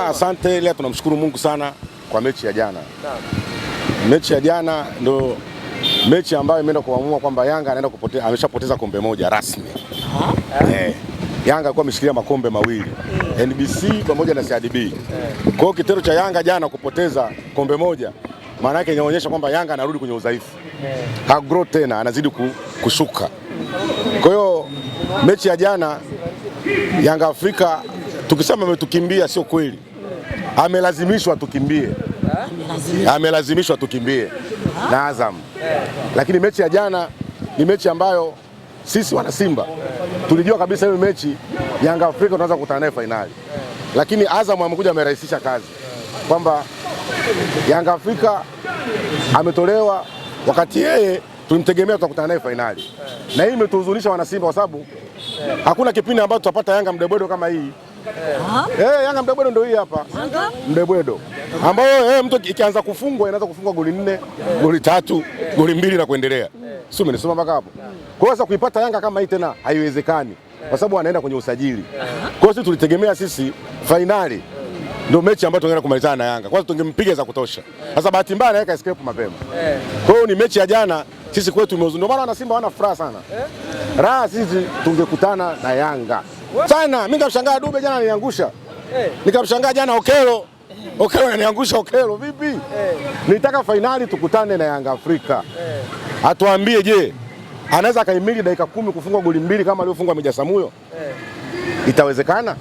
Asante. Leo tunamshukuru Mungu sana kwa mechi ya jana. Mechi ya jana ndo mechi ambayo imeenda kuamua kwamba Yanga anaenda kupoteza, ameshapoteza kombe moja rasmi. Yanga alikuwa ameshikilia makombe mawili, NBC pamoja na CRDB. Kwa hiyo kitendo cha Yanga jana kupoteza kombe moja, maana yake inaonyesha kwamba Yanga anarudi kwenye udhaifu. Hagrow tena, anazidi kushuka. Kwa hiyo mechi ya jana Yanga Afrika tukisema ametukimbia sio kweli. Amelazimishwa tukimbie. Amelazimishwa tukimbie na Azam. Lakini mechi ya jana ni mechi ambayo sisi wana Simba tulijua kabisa hiyo mechi Yanga Afrika tunaweza kukutana naye finali. Lakini Azam amekuja amerahisisha kazi kwamba Yanga Afrika ametolewa wakati yeye tulimtegemea tutakutana naye finali. Na hii imetuhuzunisha wana Simba kwa sababu hakuna kipindi ambacho tutapata Yanga mdebwedo kama hii. Yanga mdebwedo ndio hii hapa. Mdebwedo ambayo mtu ikianza kufungwa inaanza kufungwa goli 4, goli 3, goli 2 na kuendelea. Sio umenisoma mpaka hapo. Kwa hiyo sasa kuipata Yanga kama hii tena haiwezekani kwa sababu anaenda kwenye usajili. Kwa hiyo sisi tulitegemea sisi finali ndio mechi ambayo tungeenda kumalizana na Yanga. Kwanza tungempiga za kutosha. Sasa bahati mbaya anaweka escape mapema. Kwa hiyo ni mechi ya jana sisi kwetu imeuzwa. Ndio maana wana Simba wana furaha sana. Raha sisi tungekutana na Yanga. Sana mimi nikamshangaa Dube jana ananiangusha. Nikamshangaa jana Okelo. Okelo ananiangusha Okelo vipi? Nitaka finali tukutane na Yanga Afrika. Atuambie je, anaweza kaimili dakika 10 kufunga goli 2 kama aliofungwa Meja Samuyo? Itawezekana?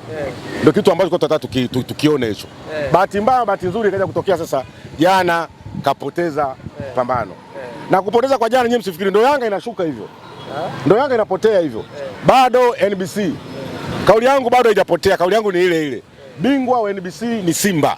Ndio kitu ambacho kwa tunataka tukione hicho. Bahati mbaya bahati nzuri ikaja kutokea sasa jana kapoteza pambano. Na kupoteza kwa jana nyinyi msifikiri ndio Yanga inashuka hivyo. Ndio Yanga inapotea hivyo. Bado NBC. Kauli yangu bado haijapotea, kauli yangu ni ile ile. Bingwa wa NBC ni Simba.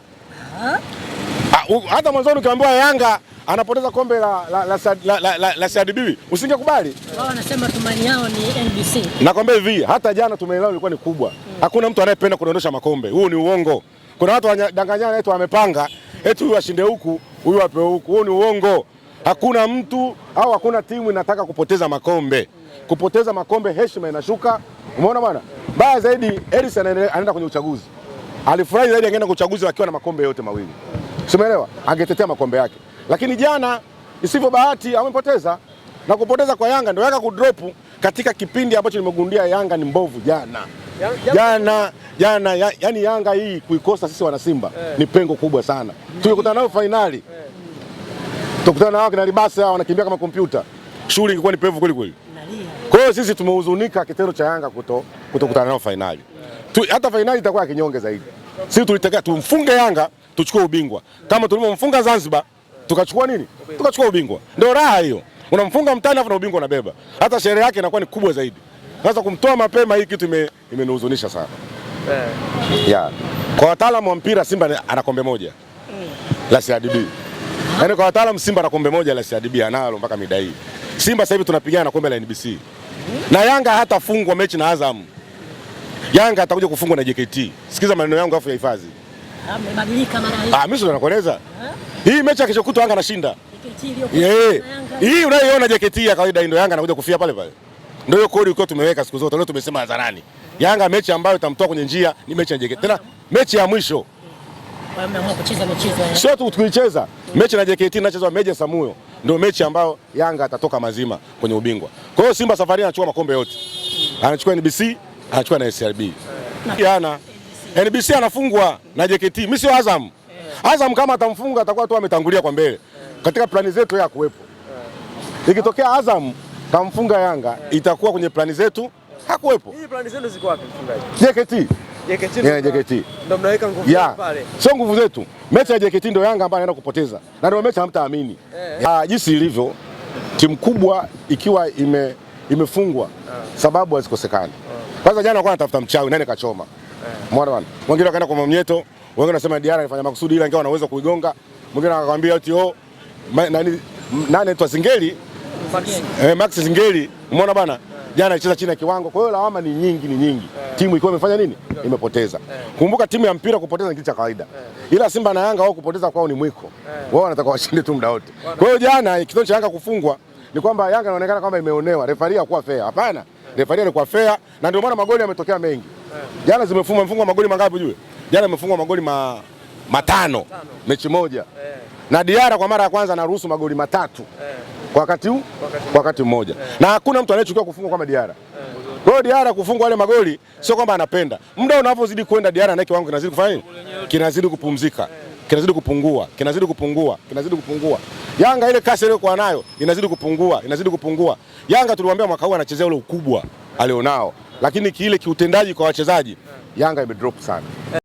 Hata mwanzo ukiambiwa Yanga anapoteza kombe la CRDB usingekubali. Wao wanasema tumaini yao ni NBC. Nakwambia hivi, hata jana tumaini lao lilikuwa ni kubwa. Hakuna mtu anayependa kudondosha makombe. Huo ni uongo. Kuna watu wanadanganyana eti wamepanga, eti huyu ashinde huku, huyu ape huku. Huo ni uongo. Hakuna mtu au hakuna timu inataka kupoteza makombe. Kupoteza makombe heshima inashuka. Umeona bwana? Baya zaidi Eris anaenda kwenye uchaguzi. Alifurahi zaidi angeenda kwenye uchaguzi akiwa na makombe yote mawili. Umeelewa? Angetetea makombe yake. Lakini jana isivyo bahati amepoteza, na kupoteza kwa Yanga ndio Yanga kudrop katika kipindi ambacho nimegundia Yanga ni mbovu jana. Yani Yanga hii kuikosa sisi wana Simba ni pengo kubwa sana. Tulikutana nao finali. Tukutana nao kina Libasa wanakimbia kama kompyuta. Shughuli ilikuwa ni pevu kweli kweli. Kwa hiyo sisi tumehuzunika kitendo cha Yanga kutokutana nao finali. Hata finali itakuwa kinyonge zaidi. Sisi tulitaka tumfunge Yanga tuchukue ubingwa. Kama tulivyomfunga Zanzibar tukachukua nini? Tukachukua ubingwa. Ndio raha hiyo. Unamfunga mtani afu na ubingwa unabeba. Hata sherehe yake inakuwa ni kubwa zaidi. Sasa kumtoa mapema hii kitu imenihuzunisha sana. Kwa wataalamu wa mpira Simba ana kombe moja la CRDB. Yaani kwa wataalamu Simba ana kombe moja la CRDB analo mpaka mida hii. Simba sasa hivi tunapigana na kombe la NBC. Na Yanga hatafungwa mechi na Azam. Yanga atakuja kufungwa na JKT. Sikiza maneno yangu afu yahifadhi. Amebadilika mara hii. Mimi sio nakueleza. Hii mechi kesho kutwa Yanga anashinda. Hii unaiona JKT ya kawaida ndio Yanga anakuja kufia pale pale. Ndio hiyo kodi uko tumeweka siku zote. Leo tumesema hadharani. Yanga mechi ambayo itamtoa kwenye njia ni mechi ya JKT. Tena mechi ya mwisho. Wameamua kucheza michezo. Sio tu tukicheza. Mechi na JKT inachezwa Meja Samuyo. Ndio mechi ambayo Yanga atatoka mazima kwenye ubingwa. Kwa hiyo Simba safari anachukua makombe yote. Anachukua NBC, anachukua na CRB. Yana NBC anafungwa na JKT. Mimi sio Azam. Azam kama atamfunga atakuwa tu ametangulia kwa mbele. Katika plani zetu ya kuwepo. Ikitokea Azam kamfunga Yanga itakuwa kwenye plani zetu hakuwepo. Hii plani zenu ziko wapi mfungaji? JKT. Ndio mnaweka nguvu pale. Sio nguvu zetu. Mechi ya JKT ndio Yanga ambayo anaenda kupoteza. Na ndio mechi hamtaamini. Jinsi ilivyo timu kubwa ikiwa imefungwa sababu hazikosekani. Kwanza jana walikuwa wanatafuta mchawi nani kachoma. Umeona bwana? Wengine wakaenda kwa Mamnyeto, wengine wanasema Diara alifanya makusudi ila ingawa anaweza kuigonga. Mwingine akakwambia eti nani anaitwa Zingeli? Max Zingeli. Umeona bwana? Jana alicheza chini ya kiwango. Kwa hiyo lawama ni nyingi. Timu ilikuwa imefanya nini? Imepoteza. Kumbuka timu ya mpira kupoteza ni kitu cha kawaida. Ila Simba na Yanga wao kupoteza kwao ni mwiko. Wao wanataka washinde tu muda wote. Kwa hiyo jana kitendo cha Yanga kufungwa ni kwamba Yanga inaonekana kama imeonewa. Refari hakuwa fair. Hapana. Refari alikuwa fair na ndio maana magoli yametokea mengi. Jana zimefungwa magoli mangapi ujue? Jana amefungwa magoli matano mechi moja. Na Diarra kwa mara ya kwanza anaruhusu magoli matatu kwa wakati mmoja. Na hakuna mtu anayechukia kufungwa kama Diarra. Kwa hiyo Diarra kufungwa wale magoli sio kwamba anapenda. Muda unavyozidi kwenda Diarra na kiwango kinazidi kufanya nini? Kinazidi kupumzika. Kinazidi kupungua. Yanga ile kasi ile kwa nayo inazidi kupungua. Yanga tuliwaambia mwaka huu anachezea ule ukubwa alionao. Lakini kile kiutendaji kwa wachezaji Yanga imedrop sana.